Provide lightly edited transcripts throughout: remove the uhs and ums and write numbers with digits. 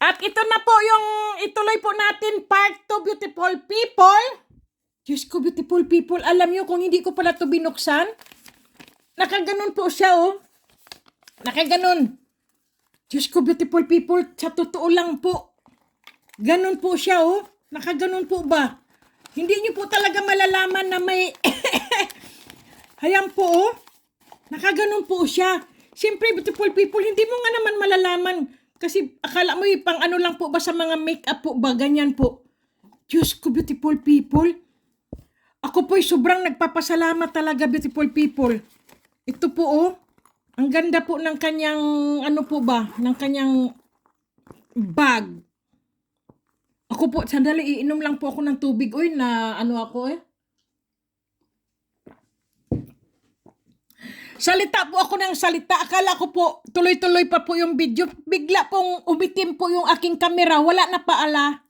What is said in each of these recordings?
At ito na po yung ituloy po natin part 2, beautiful people. Diyos ko, beautiful people. Alam nyo, kung hindi ko pala ito binuksan, nakaganon po siya, oh. Nakaganon. Diyos ko, beautiful people, sa totoo lang po. Ganon po siya, oh. Nakaganon po ba? Hindi nyo po talaga malalaman na may... Hayan po, oh. Nakaganon po siya. Siyempre, beautiful people, hindi mo nga naman malalaman. Kasi akala mo pang ano lang po ba sa mga make-up po ba? Ganyan po. Diyos ko, beautiful people. Ako po'y sobrang nagpapasalamat talaga, beautiful people. Ito po, oh. Ang ganda po ng kanyang, ano po ba? Ng kanyang bag. Ako po, sandali, iinom lang po ako ng tubig. Uy, na ano ako eh. Salita po ako ng salita. Akala ko po, tuloy-tuloy pa po yung video. Bigla pong umitim po yung aking camera. Wala na paala.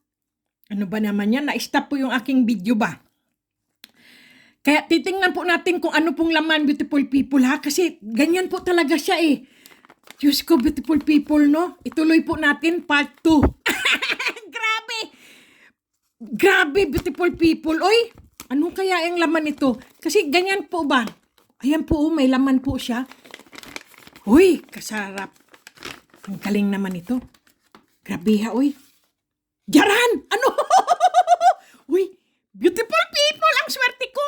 Ano ba naman yan? Na-stop po yung aking video ba? Kaya titingnan po natin kung ano pong laman, beautiful people, ha? Kasi ganyan po talaga siya eh. Diyos ko, beautiful people, no? Ituloy po natin part 2. Grabe! Grabe, beautiful people. Oy, ano kaya yung laman ito? Kasi ganyan po ba? Ayan po, may laman po siya. Uy, kasarap. Ang galing naman ito. Grabe ha, uy. Jaran! Ano? Uy, beautiful people, ang swerte ko.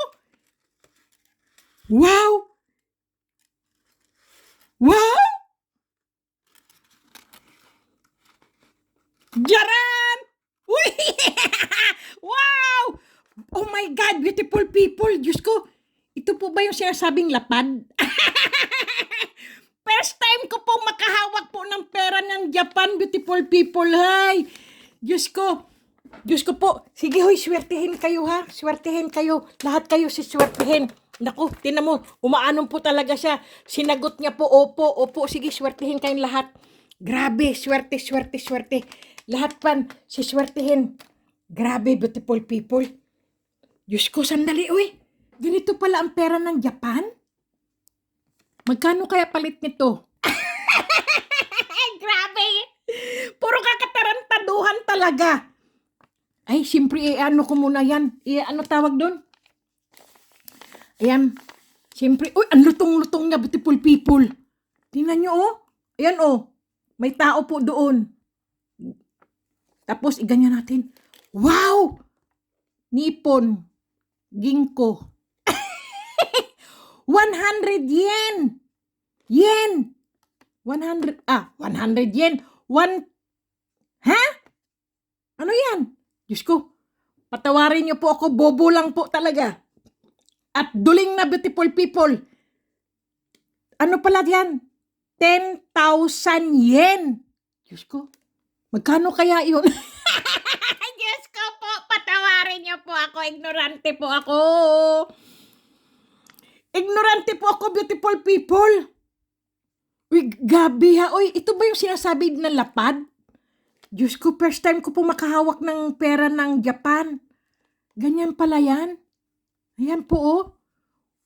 Wow! Wow! Jaran! Uy! Wow! Oh my God, beautiful people. Diyos ko, ito po ba yung sinasabing lapad? First time ko pong makahawak po ng pera ng Japan, beautiful people. Hay! Diyos ko po. Sige hoy, swertihin kayo ha. Swertihin kayo. Lahat kayo siswertihin. Naku, tinan mo, umaanon po talaga siya. Sinagot niya po, opo, opo. Sige, swertihin kayong lahat. Grabe, swerte, swerte, swerte. Lahat pan, siswertihin. Grabe, beautiful people. Diyos ko, sandali, uy. Ganito pala ang pera ng Japan? Magkano kaya palit nito? Grabe! Puro kakatarantaduhan talaga. Ay, siyempre, ano ko muna yan. Ano tawag doon? Ayan. Siyempre, uy, ang lutong-lutong niya, beautiful people. Tingnan nyo, oh. Ayan, oh. May tao po doon. Tapos, iganyan natin. Wow! Nippon. Ginkgo. 100 yen. Yen. 100 yen. Ha? Ano yan? Diyos ko, patawarin niyo po ako, bobo lang po talaga. At duling na, beautiful people. Ano pala yan? 10,000 yen. Diyos ko, magkano kaya yun? Diyos ko po, patawarin niyo po ako, ignorante po ako. Ignorante po ako, beautiful people. Uy, gabi ha. Uy, ito ba yung sinasabi na lapad? Diyos ko, first time ko po makahawak ng pera ng Japan. Ganyan pala yan. Ayan po, oh.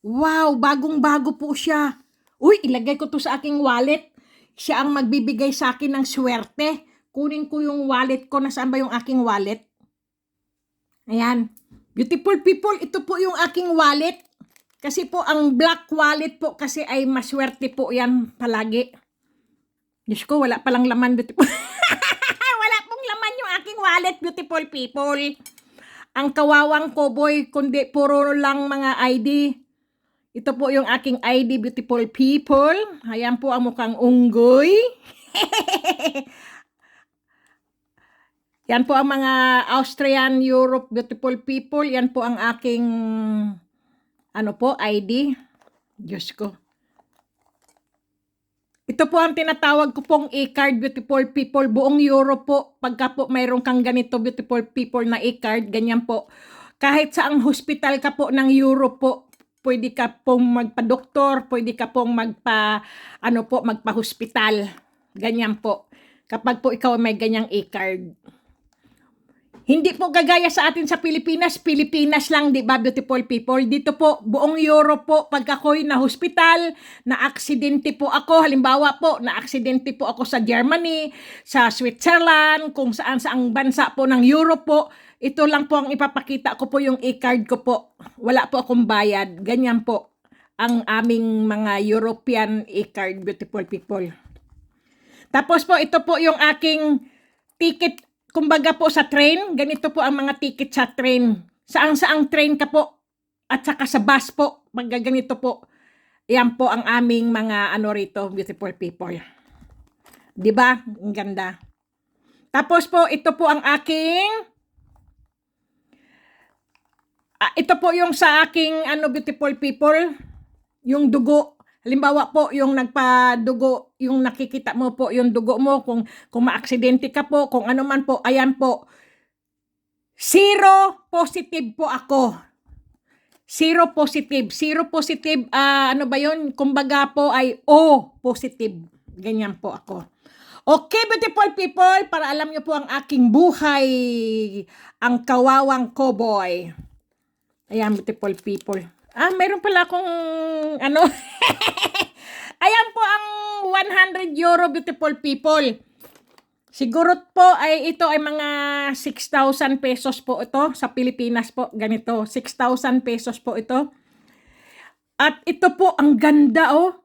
Wow, bagong-bago po siya. Uy, ilagay ko to sa aking wallet. Siya ang magbibigay sa akin ng swerte. Kunin ko yung wallet ko. Nasaan ba yung aking wallet? Ayan. Beautiful people, ito po yung aking wallet. Kasi po, ang black wallet po kasi ay maswerte po yan palagi. Diyos ko, wala palang laman, beautiful. Wala pong laman yung aking wallet, beautiful people. Ang kawawang cowboy, kundi puro lang mga ID. Ito po yung aking ID, beautiful people. Ayan po ang mukhang unggoy. Yan po ang mga Austrian, Europe, beautiful people. Yan po ang aking, ano po, ID. Diyos ko. Ito po ang tinatawag ko pong e-card, beautiful people. Buong Europe po, pagka po mayroon kang ganito, beautiful people, na e-card, ganyan po. Kahit saang hospital ka po ng Europe po, pwede ka pong magpa-doktor, pwede ka pong magpa-hospital. Ganyan po. Kapag po ikaw may ganyang e-card. Hindi po gagaya sa atin sa Pilipinas. Pilipinas lang, di ba, beautiful people? Dito po, buong Europe po, pag ako'y na hospital, na-aksidente po ako, halimbawa po, na-aksidente po ako sa Germany, sa Switzerland, kung saan-saang bansa po ng Europe po, ito lang po ang ipapakita ko po yung e-card ko po. Wala po akong bayad. Ganyan po ang aming mga European e-card, beautiful people. Tapos po, ito po yung aking ticket, kumbaga po sa train, ganito po ang mga ticket sa train. Saang-saang train ka po, at saka sa bus po, ganito po. Yan po ang aming mga ano rito, beautiful people. Diba? Ang ganda. Tapos po, ito po ang aking, ito po yung sa aking, ano, beautiful people, yung dugo. Halimbawa po, yung nagpadugo, yung nakikita mo po, yung dugo mo, kung maaksidente ka po, kung ano man po, ayan po. 0 positive po ako. 0 positive. 0 positive, ano ba yun? Kumbaga po ay O positive. Ganyan po ako. Okay, beautiful people, para alam nyo po ang aking buhay, ang kawawang cowboy. Ayan, beautiful people. Mayroon pala akong, ano, ayan po ang 100 euro, beautiful people. Siguro po ay ito ay mga 6,000 pesos po ito sa Pilipinas po. Ganito, 6,000 pesos po ito. At ito po, ang ganda oh.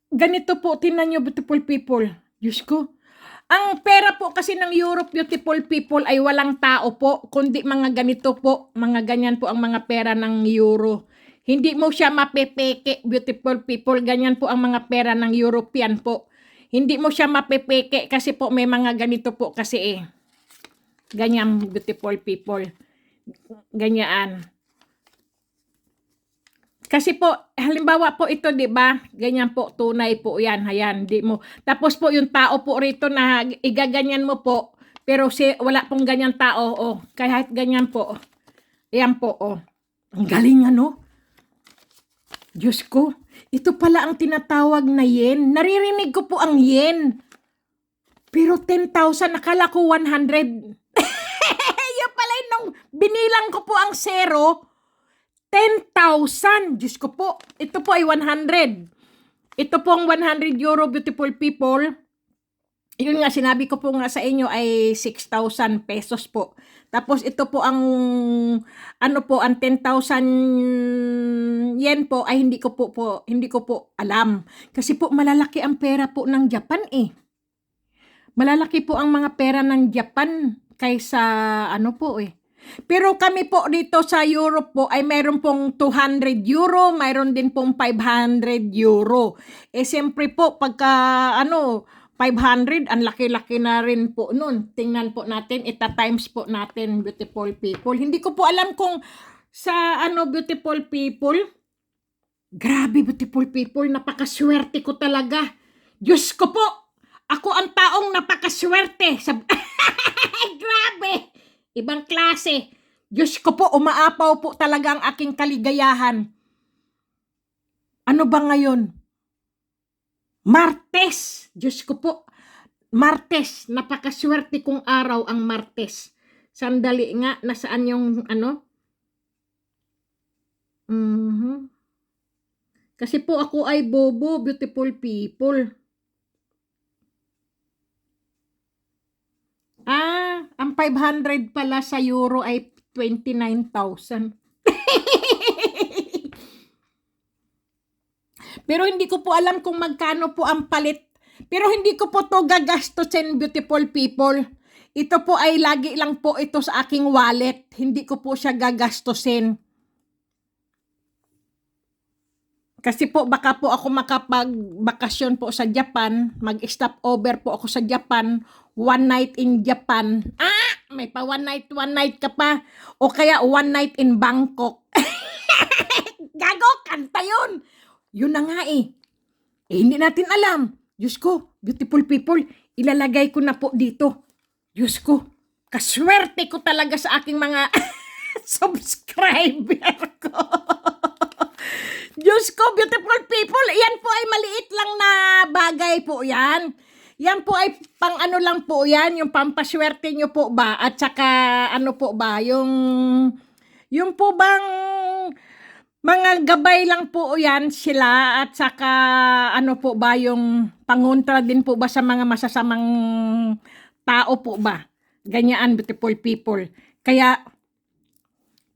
Ganito po, tingnan nyo, beautiful people. Diyos ko. Ang pera po kasi ng Europe, beautiful people, ay walang tao po, kundi mga ganito po, mga ganyan po ang mga pera ng Euro. Hindi mo siya mapepeke, beautiful people, ganyan po ang mga pera ng European po. Hindi mo siya mapepeke kasi po may mga ganito po kasi eh. Ganyan, beautiful people. Ganyan. Kasi po, halimbawa po ito, di ba? Ganyan po, tunay po yan. Ayan, di mo. Tapos po, yung tao po rito na igaganyan mo po, pero wala pong ganyan tao, oh. Kahit ganyan po. Ayan po, oh. Ang galing, ano? Diyos ko, ito pala ang tinatawag na yen. Naririnig ko po ang yen. Pero 10,000, nakala ko 100. Yan pala yung nung binilang ko po ang 0, 10,000. Diyos ko po. Ito po ay 100. Ito po ang 100 euro, beautiful people. Yun nga, sinabi ko po nga sa inyo ay 6,000 pesos po. Tapos ito po ang, ano po, ang 10,000 yen po ay hindi ko po alam. Kasi po malalaki ang pera po ng Japan eh. Malalaki po ang mga pera ng Japan kaysa ano po eh. Pero kami po dito sa Europe po ay mayroon pong 200 euro, mayroon din pong 500 euro. Eh siyempre po pagka ano 500, ang laki-laki na rin po nun. Tingnan po natin, ita-times po natin, beautiful people. Hindi ko po alam kung sa ano, beautiful people. Grabe, beautiful people, napakaswerte ko talaga. Diyos ko po, ako ang taong napakaswerte. Grabe! Ibang klase. Diyos ko po, umaapaw po talaga ang aking kaligayahan. Ano ba ngayon? Martes. Diyos ko po. Martes. Napakaswerte kong araw ang Martes. Sandali nga. Nasaan yung ano? Kasi po ako ay bobo, beautiful people. Ang 500 pala sa euro ay 29,000. Pero hindi ko po alam kung magkano po ang palit. Pero hindi ko po to gagastusin, beautiful people. Ito po ay lagi lang po ito sa aking wallet. Hindi ko po siya gagastusin. Kasi po baka po ako makapag-bakasyon po sa Japan. Mag-stop over po ako sa Japan. One night in Japan. May pa one night ka pa. O kaya one night in Bangkok. Gago, kanta yun. Yun na nga eh. Hindi natin alam. Diyos ko, beautiful people, ilalagay ko na po dito. Diyos ko, kaswerte ko talaga sa aking mga subscriber ko. Diyos ko, beautiful people, yan po ay maliit lang na bagay po yan. Yan po ay pang ano lang po yan, yung pampaswerte nyo po ba? At saka ano po ba, yung po bang mga gabay lang po yan sila at saka ano po ba yung pangontra din po ba sa mga masasamang tao po ba? Ganyan, beautiful people. Kaya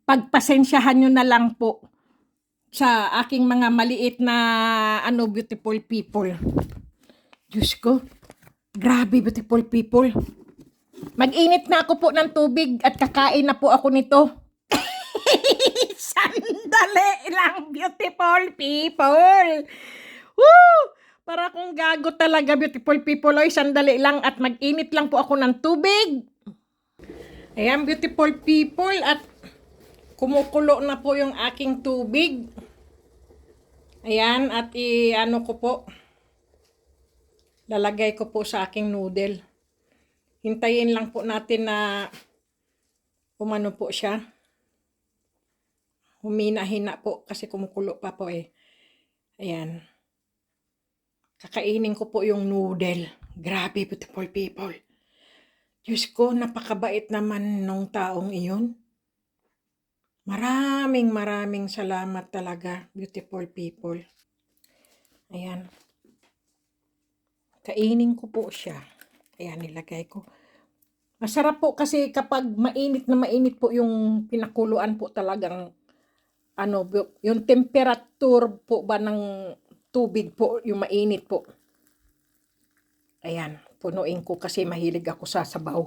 pagpasensyahan nyo na lang po sa aking mga maliit na ano beautiful people. Diyos ko, grabe beautiful people. Mag-init na ako po ng tubig at kakain na po ako nito. Sandali lang, beautiful people. Woo! Para akong gago talaga, beautiful people. Oy, sandali lang at mag-init lang po ako ng tubig. Ayan, beautiful people, at kumukulo na po yung aking tubig. Ayan, at ano ko po, lalagay ko po sa aking noodle. Hintayin lang po natin na umano po siya. Humina-hina po kasi kumukulo pa po eh. Ayan. Kakainin ko po yung noodle. Grabe, beautiful people. Diyos ko, napakabait naman nung taong iyon. Maraming salamat talaga, beautiful people. Ayan. Kainin ko po siya. Ayan, nilagay ko. Masarap po kasi kapag mainit na mainit po yung pinakuluan po talagang ano, yung temperature po ba ng tubig po, yung mainit po. Ayan, punuin ko kasi mahilig ako sa sabaw.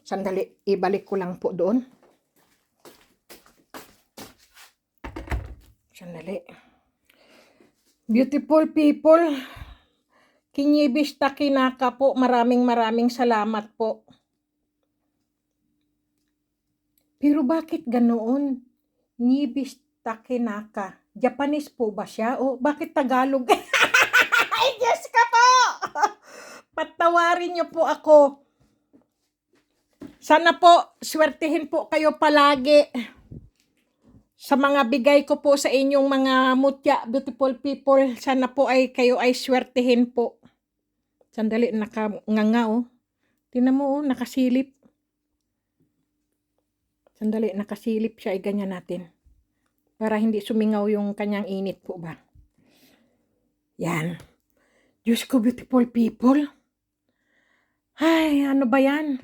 Sandali, ibalik ko lang po doon. Sandali. Beautiful people, Kinyibista Kinaka po, maraming salamat po. Pero bakit ganoon? Nyibista Kinaka. Japanese po ba siya? O bakit Tagalog? Ay, Diyos ka po! Patawarin niyo po ako. Sana po, swertihin po kayo palagi. Sa mga bigay ko po sa inyong mga mutya, beautiful people, sana po ay kayo ay swertihin po. Sandali, nakanganga oh. Tingnan mo oh, nakasilip. Sandali, nakasilip siya, ay ganyan natin. Para hindi sumingaw yung kanyang init po ba. Yan. Diyos ko, beautiful people. Ay, ano ba yan?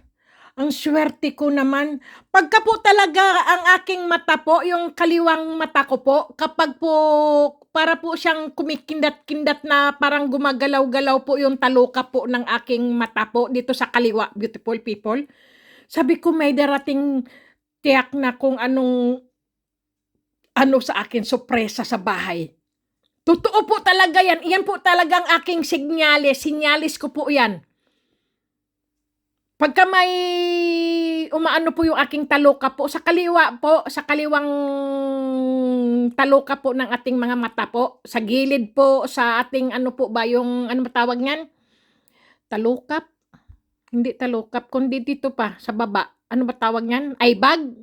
Ang swerte ko naman. Pagka po talaga ang aking mata po, yung kaliwang mata ko po, kapag po, para po siyang kumikindat-kindat na parang gumagalaw-galaw po yung taluka po ng aking mata po, dito sa kaliwa, beautiful people. Sabi ko may darating tiyak na kung anong, ano sa akin, sorpresa sa bahay. Totoo po talaga yan. Iyan po talagang aking sinyalis ko po yan. Pagka may umaano po yung aking taluka po, sa kaliwa po, sa kaliwang taluka po ng ating mga mata po, sa gilid po, sa ating ano po ba yung, ano matawag niyan? Talukap? Hindi talukap, kundi dito pa, sa baba. Ano ba tawag niyan? Aybag?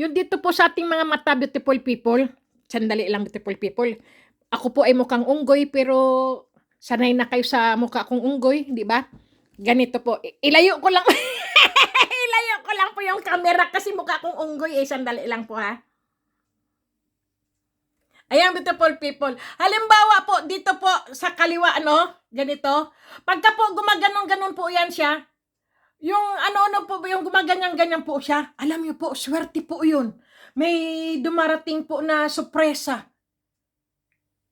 Yung dito po sa ating mga mata, beautiful people. Sandali lang, beautiful people. Ako po ay mukhang unggoy, pero sanay na kayo sa mukha kong unggoy, di ba? Ganito po. Ilayo ko lang. Ilayo ko lang po yung camera kasi mukha kong unggoy eh. Sandali lang po ha. Ayan, beautiful people. Halimbawa po, dito po sa kaliwa, ano, ganito. Pagka po gumaganon-ganon po yan siya, yung ano-ano po, yung gumaganyan-ganyan po siya, alam niyo po, swerte po yun. May dumarating po na sorpresa.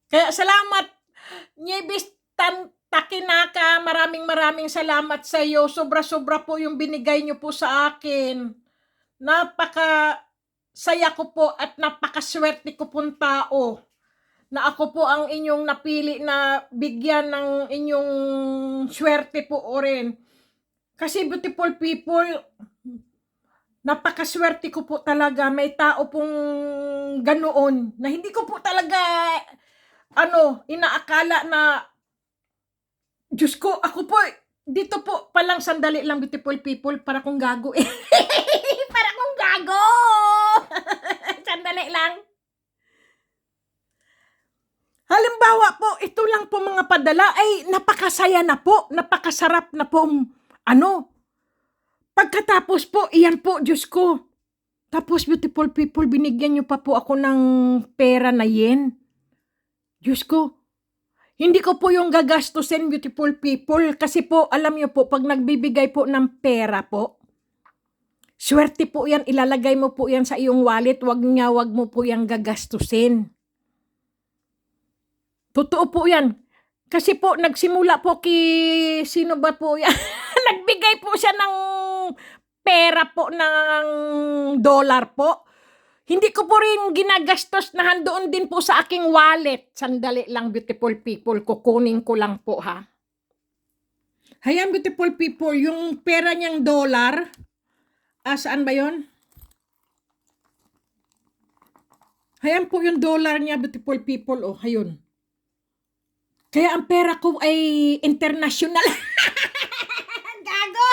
Kaya salamat, Nyebis Takinaka, maraming salamat sa iyo. Sobra-sobra po yung binigay niyo po sa akin. Napaka-saya ko po at napakaswerte ko pong tao na ako po ang inyong napili na bigyan ng inyong swerte po o rin. Kasi beautiful people, napakaswerte ko po talaga. May tao pong ganoon na hindi ko po talaga inaakala na Diyos ko, ako po, dito po palang sandali lang, beautiful people, para kong gago eh. Para kong gago! Sandali lang. Halimbawa po, ito lang po mga padala ay napakasaya na po, napakasarap na po, Pagkatapos po, iyan po, Diyos ko. Tapos, beautiful people, binigyan niyo pa po ako ng pera na yen. Diyos ko, hindi ko po yung gagastusin, beautiful people, kasi po, alam niyo po, pag nagbibigay po ng pera po, swerte po yan, ilalagay mo po yan sa iyong wallet, wag mo po yan gagastusin. Totoo po yan. Kasi po, nagsimula po sino ba po yan? Nagbigay po siya ng pera po ng dollar po. Hindi ko po rin ginagastos na handoon din po sa aking wallet. Sandali lang, beautiful people, kukunin ko lang po ha. Hayan, beautiful people, yung pera niyang dollar, saan ba yon? Hayan po yung dollar niya, beautiful people, hayun. Kaya ang pera ko ay international. Gago!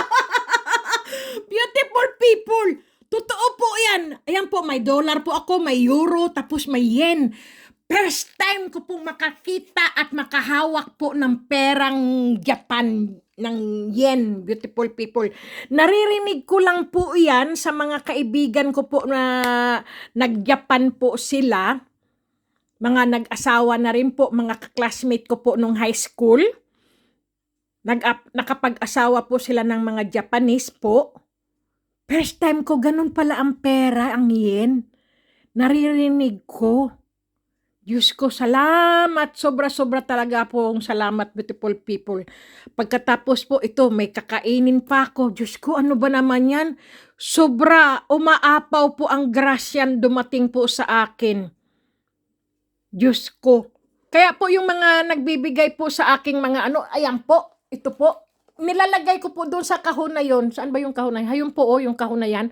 Beautiful people! Totoo po yan. Ayan po, may dollar po ako, may euro, tapos may yen. First time ko pong makakita at makahawak po ng perang Japan, ng yen, beautiful people. Naririnig ko lang po yan sa mga kaibigan ko po na nag-Japan po sila. Mga nag-asawa na rin po, mga classmate ko po nung high school. Nakapag-asawa po sila ng mga Japanese po. First time ko, ganun pala ang pera, ang yen. Naririnig ko. Diyos ko, salamat. Sobra-sobra talaga pong salamat, beautiful people. Pagkatapos po ito, may kakainin pa ako. Diyos ko, ano ba naman yan? Sobra, umaapaw po ang grasyan dumating po sa akin. Diyos ko. Kaya po yung mga nagbibigay po sa aking mga ayan po, ito po. Nilalagay ko po doon sa kahon na yon. Saan ba yung kahon na yan? Hayun po, yung kahon na yan.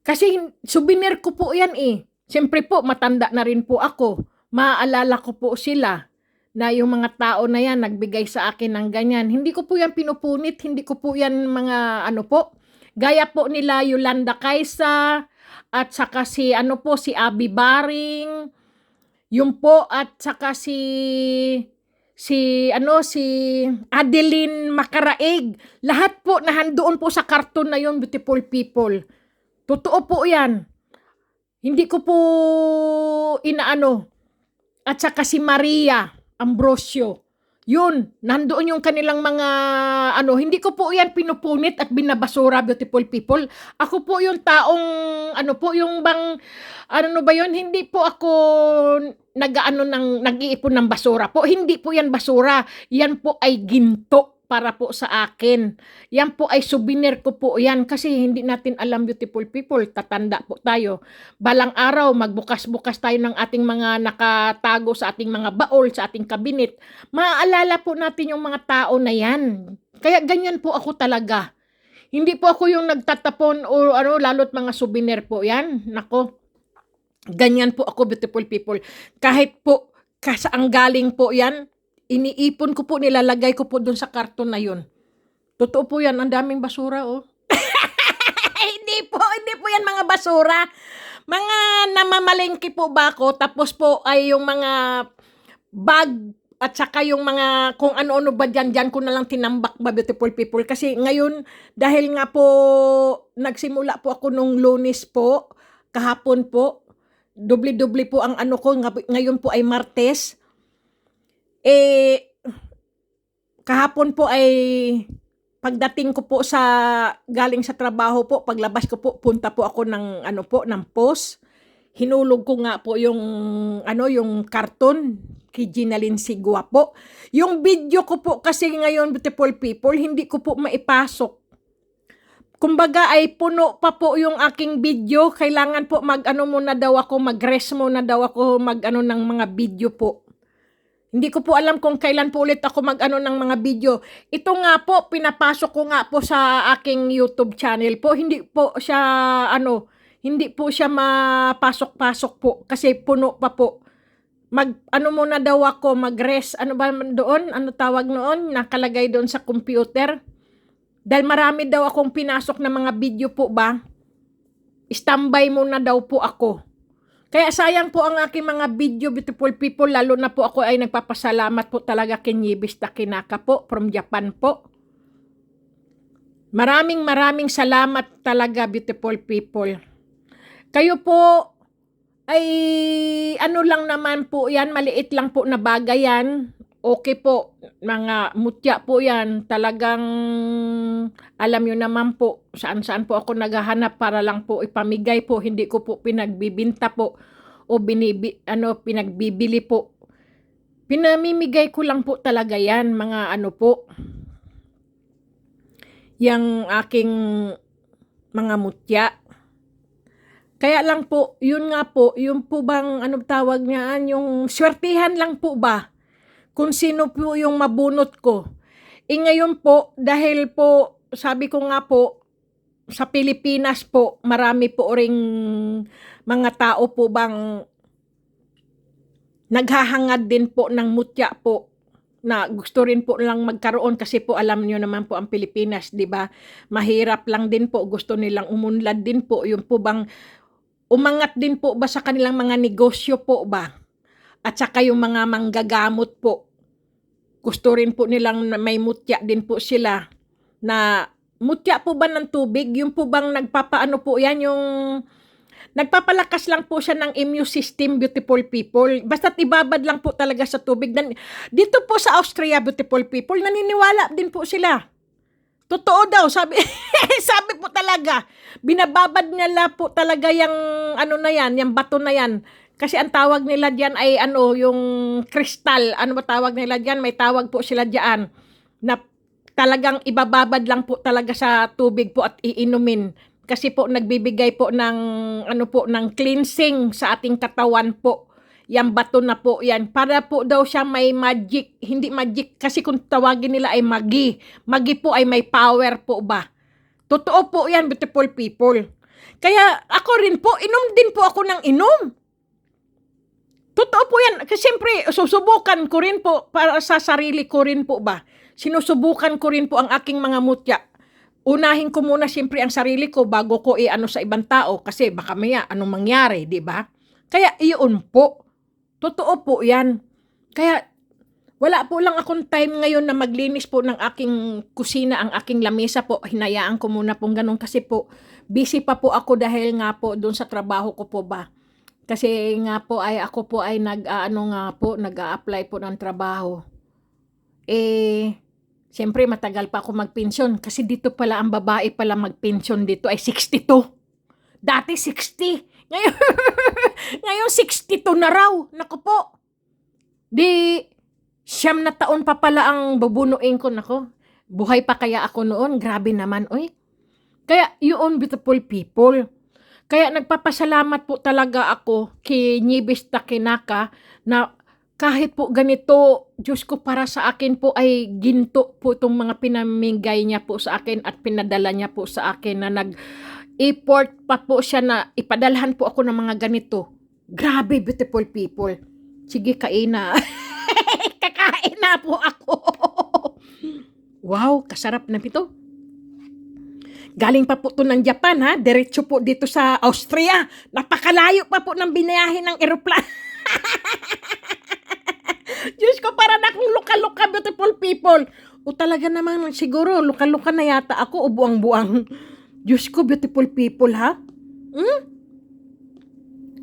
Kasi souvenir ko po yan eh. Siyempre po, matanda na rin po ako. Maaalala ko po sila na yung mga tao na yan nagbigay sa akin ng ganyan. Hindi ko po yan pinupunit, hindi ko po yan mga po. Gaya po nila Yolanda Kaisa at saka si si Abby Baring. Yung po at saka si Adeline Macaraig. Lahat po nahandoon po sa karton na yon, beautiful people. Totoo po yan. Hindi ko po inaano. At saka si Maria Ambrosio. Yun, nandoon yung kanilang mga hindi ko po yan pinupunit at binabasura, beautiful people. Ako po yung taong yung bang ba yun, hindi po ako nag-iipon ng basura po. Hindi po yan basura. Yan po ay ginto para po sa akin. Yan po ay souvenir ko po yan kasi hindi natin alam, beautiful people, tatanda po tayo. Balang araw, magbukas-bukas tayo ng ating mga nakatago sa ating mga baol, sa ating kabinet. Maaalala po natin yung mga tao na yan. Kaya ganyan po ako talaga. Hindi po ako yung nagtatapon o lalo't mga souvenir po yan. Nako, ganyan po ako, beautiful people. Kahit po, kasaang galing po yan, iniipon ko po, nilalagay ko po doon sa karton na yun. Totoo po yan, ang daming basura, hindi po yan mga basura. Mga namamalengke po ba ako, tapos po ay yung mga bag, at saka yung mga kung ano-ano ba dyan ko na lang tinambak ba, beautiful people. Kasi ngayon, dahil nga po, nagsimula po ako nung Lunes po, kahapon po, doble-doble po ang ko, ngayon po ay Martes. Kahapon po ay pagdating ko po galing sa trabaho po, paglabas ko po, punta po ako ng ng post. Hinulog ko nga po yung yung karton kay Ginalyn Sigua po. Yung video ko po kasi ngayon, beautiful people, hindi ko po maipasok. Kumbaga ay puno pa po yung aking video. Kailangan po muna daw ako, mag-rest muna daw ako, ng mga video po. Hindi ko po alam kung kailan po ulit ako ng mga video. Ito nga po, pinapasok ko nga po sa aking YouTube channel po. Hindi po siya, hindi po siya mapasok-pasok po kasi puno pa po. Muna daw ako, mag-rest. Ano ba doon? Ano tawag noon? Nakalagay doon sa computer. Dahil marami daw akong pinasok na mga video po ba? Standby muna daw po ako. Kaya sayang po ang aking mga video, beautiful people, lalo na po ako ay nagpapasalamat po talaga kay Nibis Takinaka po from Japan po. Maraming salamat talaga, beautiful people. Kayo po ay ano lang naman po yan, maliit lang po na bagay yan. Okay po, mga mutya po yan. Talagang alam nyo naman po, saan po ako naghahanap para lang po ipamigay po. Hindi ko po pinagbibinta po o pinagbibili po. Pinamimigay ko lang po talaga yan, mga ano po. Yang aking mga mutya. Kaya lang po, yun nga po, yung po bang, anong tawag niyan, yung swertihan lang po ba? Kung sino po yung mabunot ko. Ngayon po, dahil po, sabi ko nga po, sa Pilipinas po, marami po ring mga tao po bang naghahangad din po ng mutya po na gusto rin po lang magkaroon kasi po alam niyo naman po ang Pilipinas, 'di ba? Mahirap lang din po, gusto nilang umunlad din po, yung po bang umangat din po ba sa kanilang mga negosyo po ba? At saka yung mga manggagamot po. Gusto rin po nilang may mutya din po sila na mutya po ba ng tubig? Yung po bang nagpapaano po yan, yung nagpapalakas lang po siya ng immune system, beautiful people. Basta't ibabad lang po talaga sa tubig. Dito po sa Austria, beautiful people, naniniwala din po sila. Totoo daw, sabi, sabi po talaga, binababad nila po talaga yung ano na yan, yung bato na yan. Kasi ang tawag nila diyan ay ano, yung kristal. Ano ba tawag nila diyan? May tawag po sila diyan na talagang ibababad lang po talaga sa tubig po at iinumin. Kasi po nagbibigay po ng ano po ng cleansing sa ating katawan po. Yang bato na po yan. Para po daw siya may magic. Hindi magic. Kasi kung tawagin nila ay magi. Magi po ay may power po ba. Totoo po yan, beautiful people. Kaya ako rin po, inom din po ako ng inom. Totoo po yan. Kasi siyempre, susubukan ko rin po para sa sarili ko rin po ba. Sinusubukan ko rin po ang aking mga mutya. Unahin ko muna siyempre ang sarili ko bago ko ano sa ibang tao. Kasi baka maya anong mangyari, di ba? Kaya iyon po. Totoo po yan. Kaya wala po lang akong time ngayon na maglinis po ng aking kusina, ang aking lamesa po. Hinayaan ko muna pong ganun kasi po busy pa po ako dahil nga po doon sa trabaho ko po ba. Kasi nga po ay ako po ay nag-a-apply po ng trabaho. Siyempre matagal pa ako magpensyon kasi dito pala ang babae pala magpensyon dito ay 62. Dati 60. Ngayon, ngayon 62 na raw. Naku po. Di, 9 na taon pa pala ang babunuin ko. Naku, buhay pa kaya ako noon? Grabe naman, oy. Kaya yun, beautiful people. Kaya nagpapasalamat po talaga ako kay Nibis Takinaka na kahit po ganito, Diyos ko para sa akin po ay ginto po itong mga pinamigay niya po sa akin at pinadala niya po sa akin na nag-import pa po siya na ipadalhan po ako ng mga ganito. Grabe, beautiful people. Sige, kain na. Kakain na po ako. Wow, kasarap na ito. Galing pa po ito ng Japan, ha? Diretso po dito sa Austria. Napakalayo pa po ng binayahin ng eroplano. Diyos ko, para na akong luka-luka, beautiful people. O talaga naman, siguro, luka-luka na yata ako o buang-buang. Diyos ko, beautiful people, ha?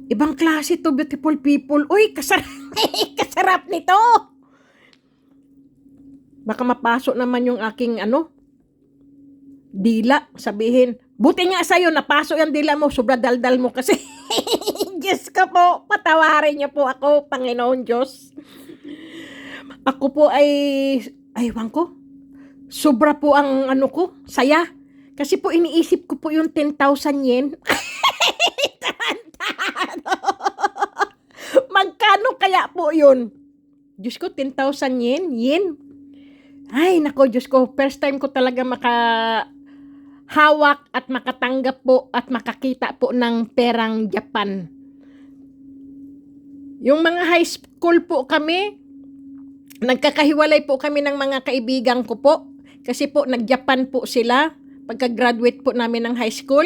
Ibang klase to, beautiful people. Uy, kasarap nito. Baka mapasok naman yung aking, dila. Sabihin, buti nga sa'yo, napasok yung dila mo, sobra daldal mo kasi. Diyos ko po, patawarin niyo po ako, Panginoon Diyos. Ako po aywan ko, sobra po ang saya. Kasi po iniisip ko po yung 10,000 yen. Magkano kaya po yun? Diyos ko, 10,000 yen. Ay, nako, Diyos ko, first time ko talaga makahawak at makatanggap po at makakita po ng perang Japan. Yung mga high school po kami, nagkakahiwalay po kami ng mga kaibigan ko po. Kasi po, nag-Japan po sila. pagka-graduate po namin ng high school.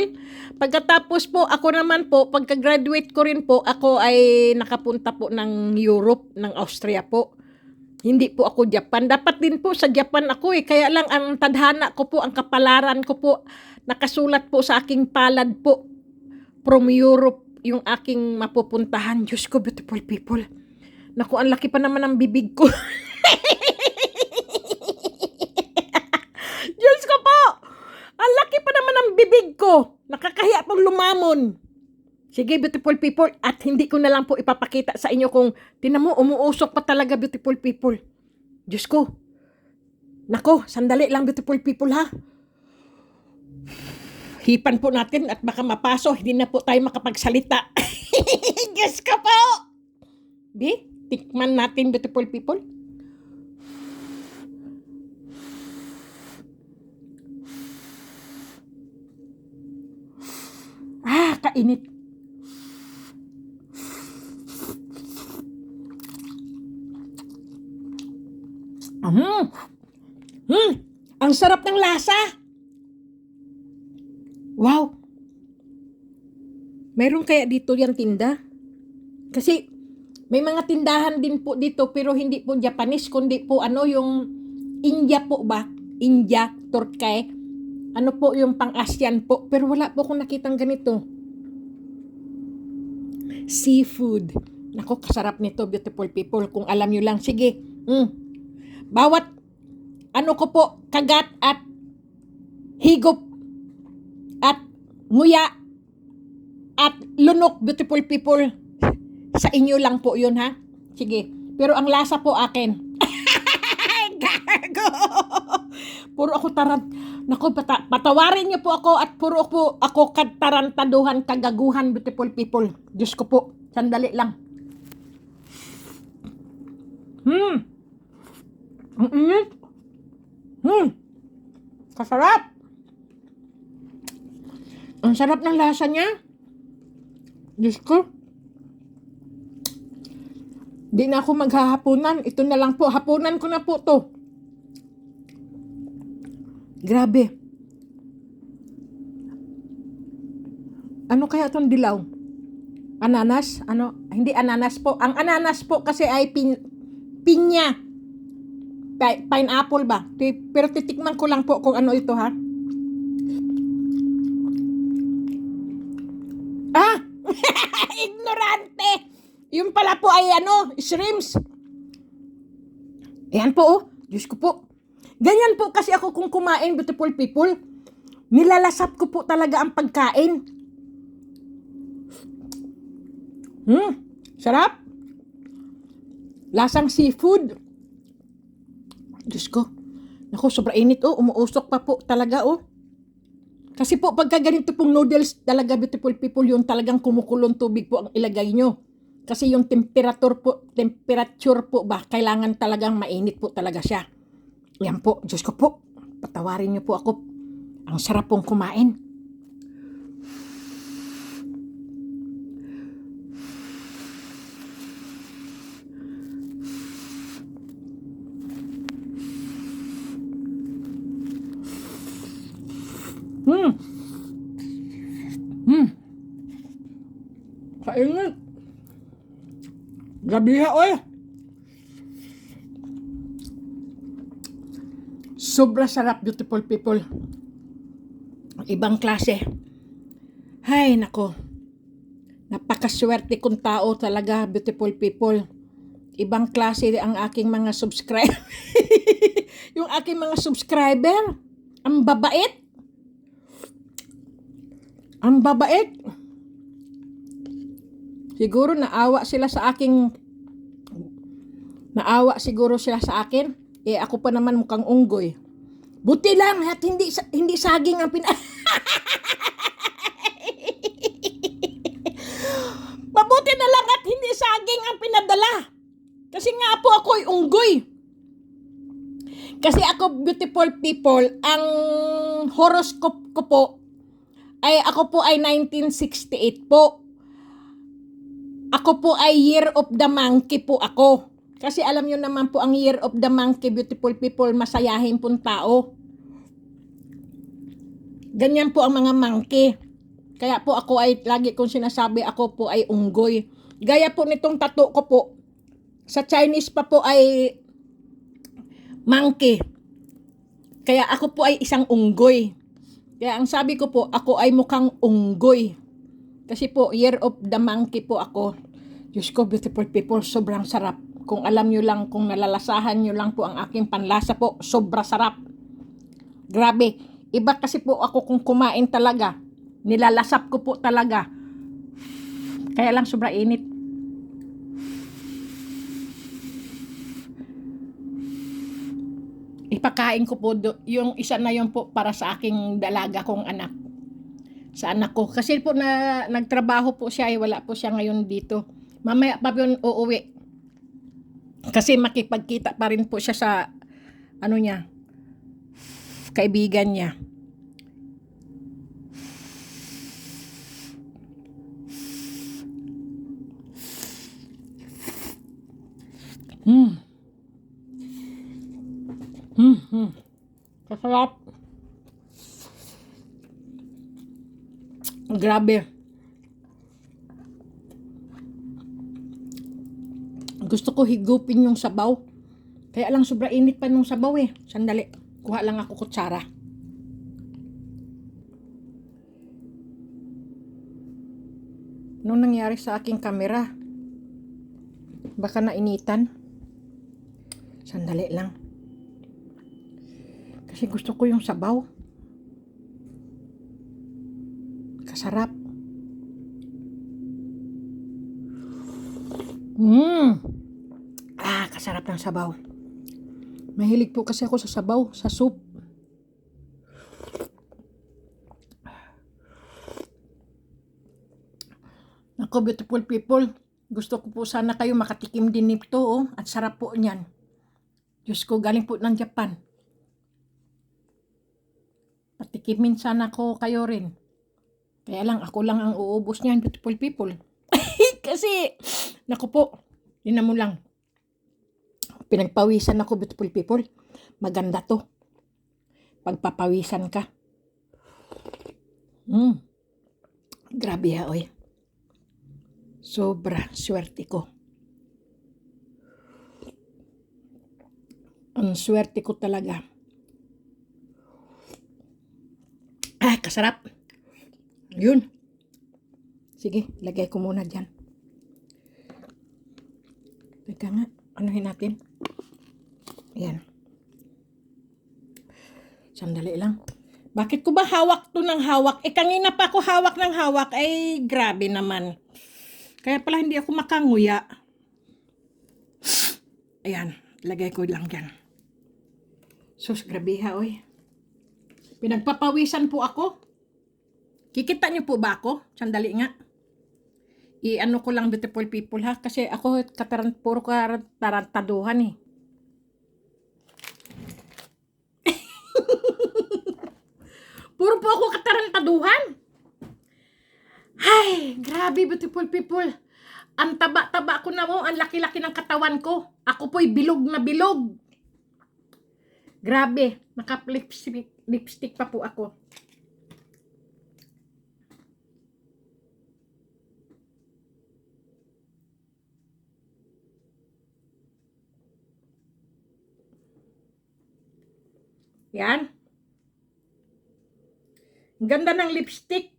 Pagkatapos po, ako naman po, pagka-graduate ko rin po, ako ay nakapunta po ng Europe, ng Austria po. Hindi po ako Japan. Dapat din po sa Japan ako eh. Kaya lang ang tadhana ko po, ang kapalaran ko po, nakasulat po sa aking palad po, from Europe, yung aking mapupuntahan. Diyos ko, beautiful people. Naku, ang laki pa naman ng bibig ko. Diyos ko po! Ang laki pa naman ng bibig ko. Nakakahiya pong lumamon. Sige, beautiful people. At hindi ko na lang po ipapakita sa inyo kung tinan mo, umuusok pa talaga, beautiful people. Diyos ko. Nako, sandali lang, beautiful people, ha? Hipan po natin at baka mapaso. Hindi na po tayo makapagsalita. Diyos ko po! Di, tikman natin, beautiful people. Kainit. Ang sarap ng lasa. Wow. Meron kaya dito yung tinda? Kasi may mga tindahan din po dito pero hindi po Japanese kundi po yung India po ba? India, Turkey. Ano po yung pang-Asian po. Pero wala po akong nakitang ganito. Seafood. Nako, kasarap nito, beautiful people. Kung alam nyo lang, sige. Bawat ano ko po, kagat at higop at nguya at lunok, beautiful people. Sa inyo lang po yun, ha? Sige. Pero ang lasa po akin. Gago! Puro ako Naku, patawarin niyo po ako at puro po ako katarantaduhan, kagaguhan, beautiful people. Diyos ko po, sandali lang. Ang init. Kasarap. Ang sarap ng lasa niya. Diyos ko. Di na ako maghahapunan. Ito na lang po. Hapunan ko na po to. Grabe. Ano kaya itong dilaw? Ananas? Hindi ananas po. Ang ananas po kasi ay pinya. Pineapple ba? Pero titikman ko lang po kung ano ito, ha? Ignorante! Yung pala po ay shrimps. Ayan po, oh. Diyos ko po. Ganyan po kasi ako kung kumain, beautiful people. Nilalasap ko po talaga ang pagkain. Sarap. Lasang seafood. Diyos ko. Naku, sobra init, oh. Umuusok pa po talaga, oh. Kasi po, pagka ganito pong noodles, talaga, beautiful people, yung talagang kumukulong tubig po ang ilagay nyo. Kasi yung temperature po ba, kailangan talagang mainit po talaga siya. Yan po, Diyos ko po, patawarin niyo po ako. Ang sarap pong kumain. Kainit. Gabiha, oy. Sobra sarap, beautiful people. Ibang klase. Hay, nako. Napakaswerte kong tao talaga, beautiful people. Ibang klase ang aking mga subscriber. Yung aking mga subscriber. Ang babait. Ang babait. Siguro naawa siguro sila sa akin. Ako pa naman mukhang unggoy. Buti lang at hindi saging ang Mabuti na lang at hindi saging ang pinadala. Kasi nga po ako ay unggoy. Kasi ako, beautiful people, ang horoscope ko po ako po ay 1968 po. Ako po ay Year of the Monkey po ako. Kasi alam nyo naman po ang Year of the Monkey, beautiful people, masayahin pong tao. Ganyan po ang mga monkey. Kaya po ako ay lagi kong sinasabi ako po ay unggoy. Gaya po nitong tattoo ko po. Sa Chinese pa po ay monkey. Kaya ako po ay isang unggoy. Kaya ang sabi ko po, ako ay mukhang unggoy. Kasi po, year of the monkey po ako. Diyos ko, beautiful people, sobrang sarap. Kung alam nyo lang, kung nalalasahan nyo lang po ang aking panlasa po, sobra sarap. Grabe. Iba kasi po ako kung kumain talaga. Nilalasap ko po talaga. Kaya lang sobra init. Ipakain ko po yung isa na yun po para sa aking dalaga kong anak. Sa anak ko. Kasi po na nagtrabaho po siya, wala po siya ngayon dito. Mamaya pa yun uuwi. Kasi makipagkita pa rin po siya sa ano niya, kaibigan niya. Kasarap. Grabe. Gusto ko higupin yung sabaw. Kaya lang sobra init pa nung sabaw eh. Sandali. Kuha lang ako kutsara. Anong nangyari sa aking kamera? Baka nainitan. Sandali lang. Kasi gusto ko yung sabaw. Kasarap. Kasarap ng sabaw. Mahilig po kasi ako sa sabaw, sa soup. Ako, beautiful people, gusto ko po sana kayo makatikim din nito, oh. At sarap po niyan. Diyos ko, galing po ng Japan. Patikimin sana ko kayo rin. Kaya lang, ako lang ang uubos niyan, beautiful people. Kasi, naku po, yun mo lang. Pinagpawisan ako, beautiful people. Maganda to. Pagpapawisan ka. Grabe ha, oy. Sobra, swerte ko. Ang swerte ko talaga. Kasarap. Yun. Sige, lagay ko muna dyan. Teka nga, anuhin natin. Ayan. Sandali lang. Bakit ko ba hawak to ng hawak? Kanina pa ako hawak ng hawak. Grabe naman. Kaya pala hindi ako makanguya. Ayan, lagay ko lang dyan. Sus, grabe ha, oy. Pinagpapawisan po ako. Kikita niyo po ba ako? Sandali nga. I-ano ko lang, beautiful people ha. Kasi ako, puro katarantaduhan eh. Puro po ako katarantaduhan. Ay, grabe, beautiful people. Ang taba-taba ko na mo, ang laki-laki ng katawan ko. Ako po'y bilog na bilog. Grabe, naka-lipstick pa po ako. Yan. Ang ganda ng lipstick.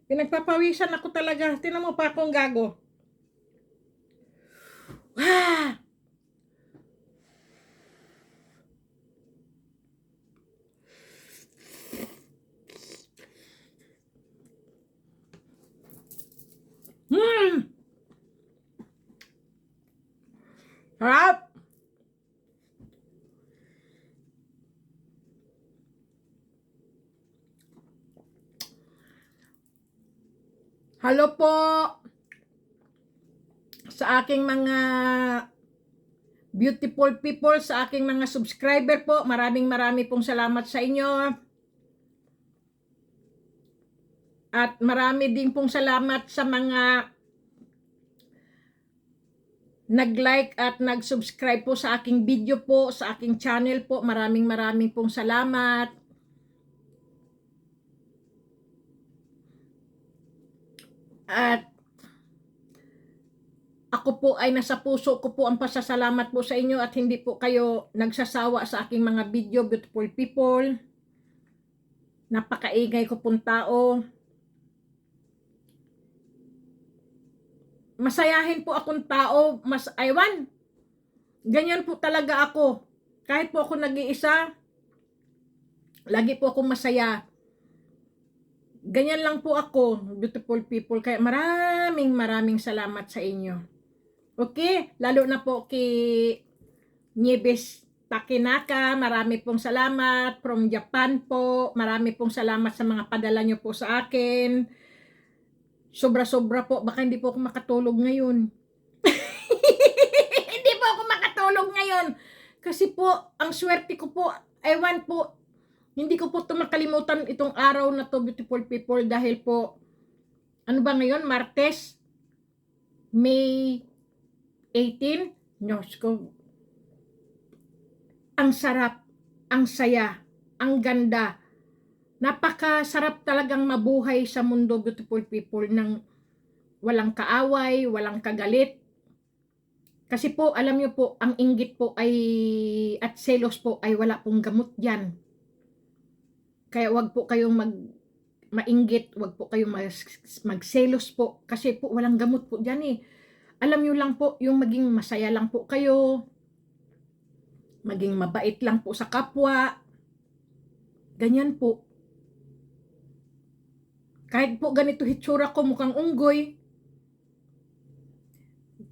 Pinagpapawisan ako talaga. Tingnan mo pa akong gago. Harap. Hello po sa aking mga beautiful people, sa aking mga subscriber po. Maraming pong salamat sa inyo. At marami din pong salamat sa mga nag-like at nag-subscribe po sa aking video po, sa aking channel po. Maraming pong salamat. At ako po ay nasa puso ko po ang pasasalamat po sa inyo at hindi po kayo nagsasawa sa aking mga video, beautiful people. Napakaingay ko pong tao. Masayahin po akong tao, aywan. Ganyan po talaga ako. Kahit po ako nag-iisa, lagi po akong masaya. Ganyan lang po ako, beautiful people. Kaya maraming salamat sa inyo. Okay? Lalo na po kay Nieves Takinaka, marami pong salamat. From Japan po, marami pong salamat sa mga padala nyo po sa akin. Sobra-sobra po, baka hindi po ako makatulog ngayon. Hindi po ako makatulog ngayon. Kasi po, ang swerte ko po, ewan po, hindi ko po ito makalimutan itong araw na to, beautiful people, dahil po, ano ba ngayon, Martes, May 18, Diyos ko, ang sarap, ang saya, ang ganda, napakasarap talagang mabuhay sa mundo, beautiful people, ng walang kaaway, walang kagalit. Kasi po, alam nyo po, ang inggit po ay, at selos po ay wala pong gamot yan. Kaya wag po kayong mainggit, wag po kayong magselos po. Kasi po, walang gamot po dyan eh. Alam nyo lang po, yung maging masaya lang po kayo, maging mabait lang po sa kapwa. Ganyan po. Kahit po ganito hitsura ko, mukhang unggoy.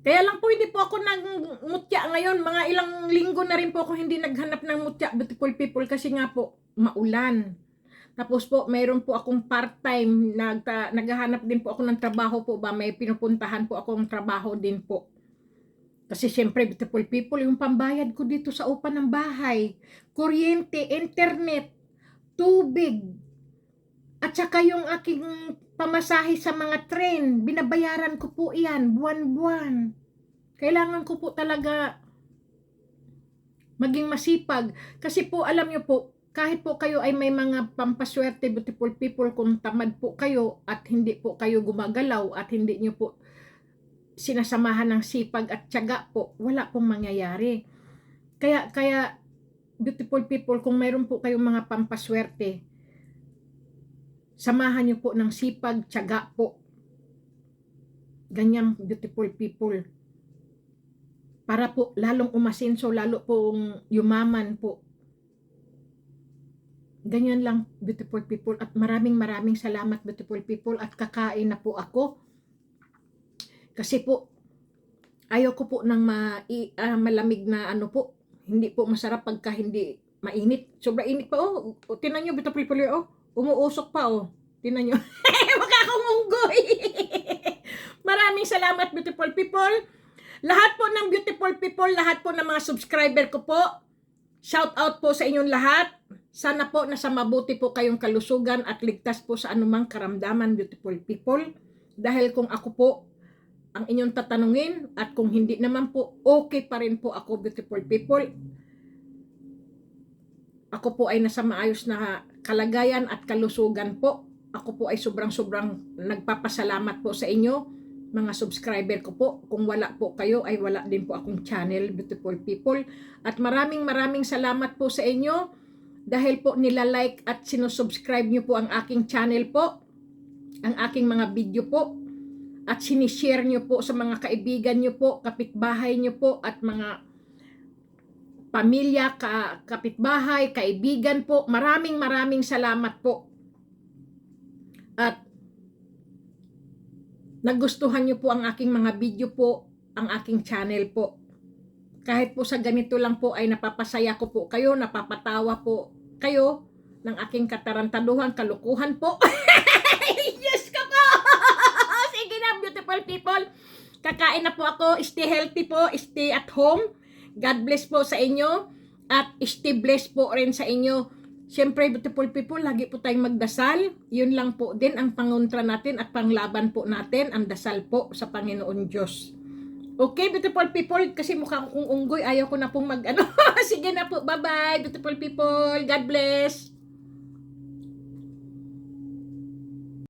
Kaya lang po hindi po ako nagmutya ngayon. Mga ilang linggo na rin po ako hindi naghanap ng mutya, beautiful people, kasi nga po, maulan. Tapos po, mayroon po akong part-time, naghahanap din po ako ng trabaho po ba, may pinupuntahan po akong trabaho din po. Kasi syempre, beautiful people, yung pambayad ko dito sa upa ng bahay, kuryente, internet, tubig, at saka yung aking pamasahe sa mga train, binabayaran ko po iyan, buwan-buwan. Kailangan ko po talaga maging masipag. Kasi po, alam nyo po, kahit po kayo ay may mga pampaswerte, beautiful people, kung tamad po kayo at hindi po kayo gumagalaw at hindi nyo po sinasamahan ng sipag at tiyaga po, wala pong mangyayari. Kaya beautiful people, kung mayroon po kayong mga pampaswerte, samahan nyo po ng sipag, tiyaga po. Ganyan, beautiful people. Para po lalong umasenso, lalo pong yumaman po. Ganyan lang, beautiful people. At maraming salamat, beautiful people. At kakain na po ako. Kasi po, ayaw ko po ng malamig na ano po. Hindi po masarap pagka hindi mainit. Sobra init pa oh. Tinan nyo, beautiful people, oh. Umuusok pa oh. Tinan nyo. Mukha akong unggoy. Maraming salamat, beautiful people. Lahat po ng beautiful people, lahat po ng mga subscriber ko po, shout out po sa inyong lahat. Sana po nasa mabuti po kayong kalusugan at ligtas po sa anumang karamdaman, beautiful people. Dahil kung ako po ang inyong tatanungin at kung hindi naman po, okay pa rin po ako, beautiful people. Ako po ay nasa maayos na kalagayan at kalusugan po. Ako po ay sobrang nagpapasalamat po sa inyo, mga subscriber ko po. Kung wala po kayo, ay wala din po akong channel, beautiful people. At maraming salamat po sa inyo dahil po nila-like at sinusubscribe nyo po ang aking channel po, ang aking mga video po, at sinishare nyo po sa mga kaibigan nyo po, kapitbahay nyo po, at mga pamilya, kapitbahay, kaibigan po. Maraming salamat po. At nagustuhan nyo po ang aking mga video po, ang aking channel po. Kahit po sa ganito lang po ay napapasaya ko po kayo, napapatawa po kayo ng aking katarantaduhan, kalukuhan po. Diyos ko po! Sige na, beautiful people. Kakain na po ako. Stay healthy po. Stay at home. God bless po sa inyo. At stay blessed po rin sa inyo. Siyempre, beautiful people, lagi po tayong magdasal. Yun lang po din ang pangontra natin at panglaban po natin, ang dasal po sa Panginoon Diyos. Okay, beautiful people, kasi mukha akong unggoy, ayaw ko na pong mag, ano. Sige na po, bye-bye, beautiful people. God bless.